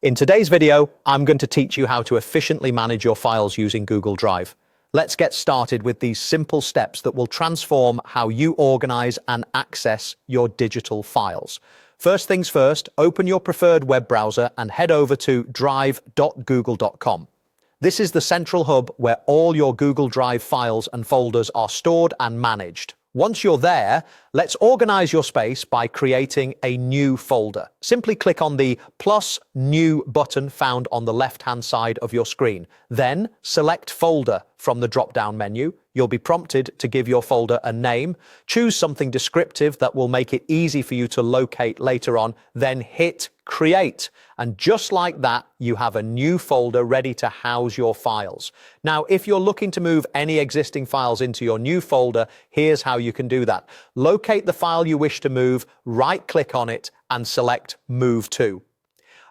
In today's video, I'm going to teach you how to efficiently manage your files using Google Drive. Let's get started with these simple steps that will transform how you organize and access your digital files. First things first, open your preferred web browser and head over to drive.google.com. This is the central hub where all your Google Drive files and folders are stored and managed. Once you're there, let's organize your space by creating a new folder. Simply click on the plus new button found on the left-hand side of your screen. Then select folder from the drop-down menu. You'll be prompted to give your folder a name. Choose something descriptive that will make it easy for you to locate later on. Then hit create. And just like that, you have a new folder ready to house your files. Now, if you're looking to move any existing files into your new folder, here's how you can do that. Locate the file you wish to move, right-click on it, and select Move To.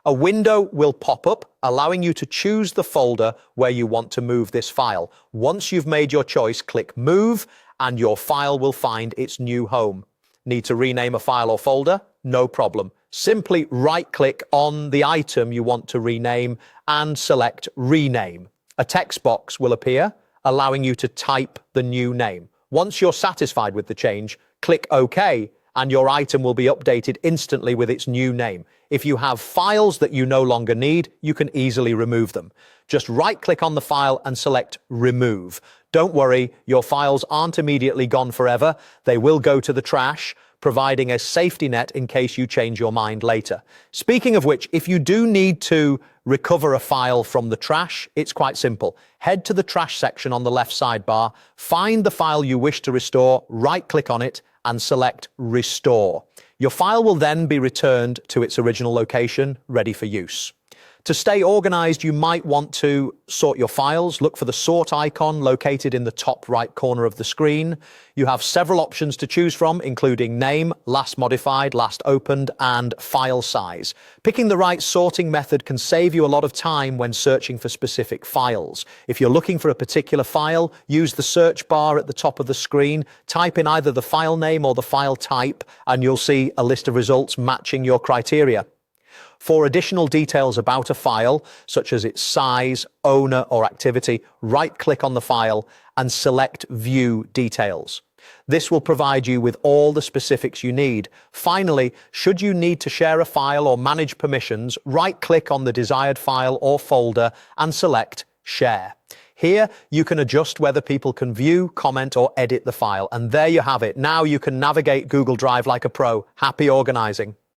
A window will pop up, allowing you to choose the folder where you want to move this file. Once you've made your choice, click Move, and your file will find its new home. Need to rename a file or folder? No problem. Simply right-click on the item you want to rename and select Rename. A text box will appear, allowing you to type the new name. Once you're satisfied with the change, click OK, and your item will be updated instantly with its new name. If you have files that you no longer need, you can easily remove them. Just right-click on the file and select Remove. Don't worry, your files aren't immediately gone forever. They will go to the trash, providing a safety net in case you change your mind later. Speaking of which, if you do need to recover a file from the trash, it's quite simple. Head to the trash section on the left sidebar, find the file you wish to restore, right-click on it, and select Restore. Your file will then be returned to its original location, ready for use. To stay organized, you might want to sort your files. Look for the sort icon located in the top right corner of the screen. You have several options to choose from, including name, last modified, last opened, and file size. Picking the right sorting method can save you a lot of time when searching for specific files. If you're looking for a particular file, use the search bar at the top of the screen, type in either the file name or the file type, and you'll see a list of results matching your criteria. For additional details about a file, such as its size, owner, or activity, right-click on the file and select View Details. This will provide you with all the specifics you need. Finally, should you need to share a file or manage permissions, right-click on the desired file or folder and select Share. Here, you can adjust whether people can view, comment, or edit the file. And there you have it. Now you can navigate Google Drive like a pro. Happy organizing.